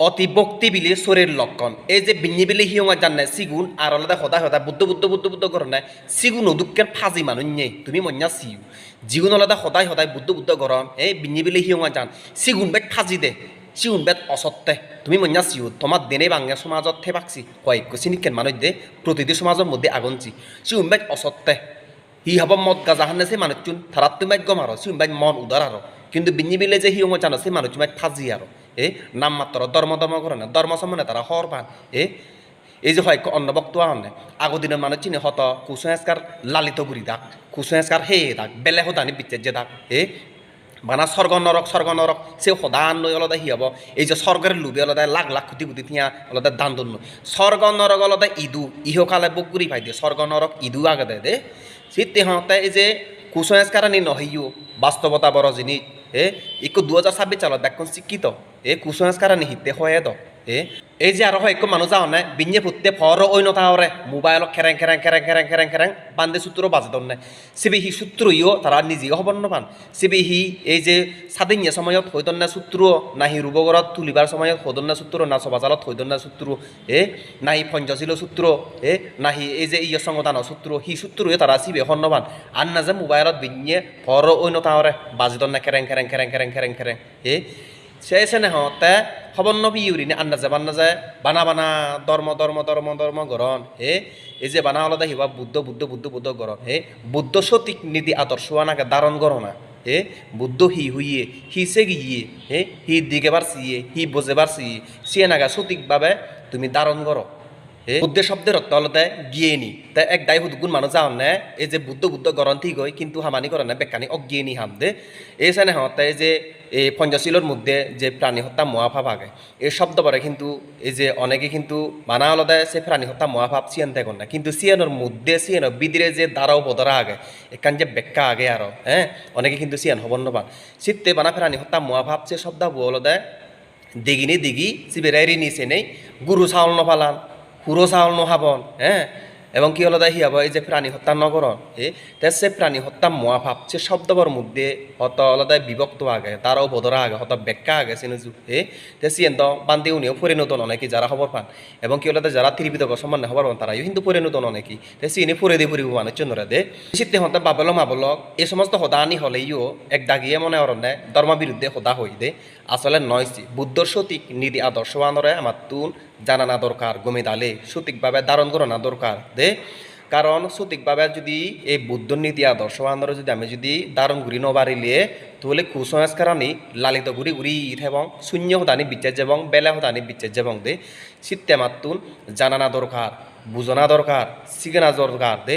অতি বক্তি বিলি শরীর লক্ষণ এই যে বিনি বিলি হিয়ঙা জানে সিগুন আর আলাদা সদা সদা বুদ্ধ বুদ্ধ বুদ্ধ বুদ্ধ করে নাই সিগুন দুঃখের ফাজি মানুষ নেই তুমি মন্যা সিউ জিগুন আলাদা সদায় সদায় বুদ্ধ বুদ্ধ গরম এই বিনি বিলি হিয়ঙা জান সিগুন বেট ফাজি দে সিগুন বেট অসত্তে তুমি মন্যা সিউ তোমার দিনে বাংলা সমাজত থে পাকছি কয়েক সিনিকেন মানুষ দে প্রতিটি সমাজের মধ্যে আগনছি সিগুন বেট অসত্তে হি হব মদ গাজা হান্নে সে মানুষ চুন তারা তুমি গম আরো সিগুন বেট মন উদার আরো কিন্তু বিনি বিলে যে হিয়ঙা জানো সে মানুষ বেট ফাজি আরো নাম মাত্র ধর্ম ধর্ম করে না ধর্ম সম্বন্ধে তারা হর পান এই যে হয় অন্য বক্তব্য আনে আগৰ দিনের মানুষ চিনি হত কুসংস্কার লালিত গুড়ি দাগ কুসংস্কার হে দাগ বেলে হদানি বিচ্ছেদ যে দাগ বানা স্বর্গ নরক সে সদান নই আলাদা হি হব এই যে স্বর্গের লুবি আলাদা লাখ লাখ কোটি কোটি থিয়া আলাদা দান দন্য স্বর্গ নরক আলাদা ইদু ইহকালে বগুড়ি পাই দিয়ে স্বর্গ নরক ইদু আগে দেয় দে সিতে হতে এই যে কুসংস্কার নি নহইও বাস্তবতা বড় জিনিস ইকো 2026 চালত দেখুন শিক্ষিত কুসংস্কার নিহিতে হয়ে দ এই যে আরো হয় মানুষ যাও না বিঞ্জে ফুটতে ফর অন্য তাহরে মোবাইল খেরেং খেরেং খেরেং খেরেং খেরেং খেরেং বান্ধে সূত্র বাজে দন নাই সিবি হি সূত্র ইও তারা নিজেও হবর নপান সিবি হি এই যে সাদিনিয়া সময়ত হইতন না সূত্র নাহি রূপগড়ত তুলিবার সময়ত হদন না সূত্র না সবাজালত হইতন না সূত্র নাহি পঞ্চশীল সূত্র নাহি এই যে ইয় সংগঠন সূত্র হি সূত্র তারা সিবি হন নপান আর না যে মোবাইলত বিঞ্জে ফর অন্য তাহরে বাজে দন না খেরেং খেরেং খেরেং খেরেং খেরেং খেরেং সে এসে হতে খবর নবী ইউরিনে আন্না যায় বানা বানা ধর্ম গরণ এই যে বানা আলাদা হিবা বুদ্ধ বুদ্ধ বুদ্ধ বুদ্ধ গরণ বুদ্ধ সঠিক নীতি আদর্শ আনাকে ধারণ করো না বুদ্ধ হি হুইয়ে হি সে গিয়ে হি দিকে পারছিয়ে হি বোঝে পারছিয়ে সিয়ে নাগা সঠিকভাবে তুমি ধারণ করো বুদ্ধের শব্দের অর্থ হলতে জ্ঞানী তাই এক দায় হুদগুণ মানুষ যাও না এই যে বুদ্ধ বুদ্ধ গরন্থি গই কিন্তু হামানি করে না বেকানি অজ্ঞানী হাম দে এই সানে হতে যে এই পঞ্চশীলর মধ্যে যে প্রাণী হত্যা মহাভাব আগে এই শব্দ পরে কিন্তু এই যে অনেকে কিন্তু মানা আলাদা সে প্রাণী হত্যা মহাভাব সিয়ান দেখুন না কিন্তু সিয়ানোর মধ্যে সিয়ানোর বিদিরে যে দ্বারাও বদরা আগে এখান যে ব্যাখ্যা আগে আরো অনেকে কিন্তু সিয়ান হবন নবান শীতে বানা প্রাণী হত্যা মহাভাব সে শব্দ বলদে দিগিনি দিগি সিবেরাইরি নিচে নেই গুরু চাউল নপালান পুরো চাউল নহাবন এবং কি হলো হি হব এই যে প্রাণী হত্যা নগরণ সে প্রাণী হত্যা মহাভাব সে শব্দবর মধ্যে হত আলাদা বিভক্ত আগে তারাও বদরা আগে হত ব্যাখ্যা আগে সিনুজু সিয়েন্ত বান্ধি উনিও পরিণত অনেকি যারা খবর পান এবং কি হলো যারা ত্রিবিধ সম্বন্ধে খবর পান তারাও কিন্তু পরিণত অনেকি সিনে পরে দিয়ে পরিব মানে চন্দ্রা দে শীতে হতে বাবল মাবলক এই সমস্ত হদানি হলেইও এক দাগিয়ে মনে অরণ্যে ধর্ম বিরুদ্ধে হদা হই দে আসলে নয়সি বুদ্ধর সঠিক নীতি আদর্শ আনরে আমার তুন জানা না দরকার গমে দালে সঠিকভাবে ধারণ করা না দরকার দে কারণ সঠিকভাবে যদি এই বুদ্ধ নীতি আদর্শ আন্দোলন যদি আমি যদি ধারণ ঘুরি নবারিলে তাহলে কুসংস্কার আনি লালিত ঘুরি ঘুরি এবং শূন্য হদানি বিচার যাবং বেলা হদানি বিচার যাবং দে শীতে মাতুন জানা না দরকার বুঝনা দরকার শিখে না দরকার দে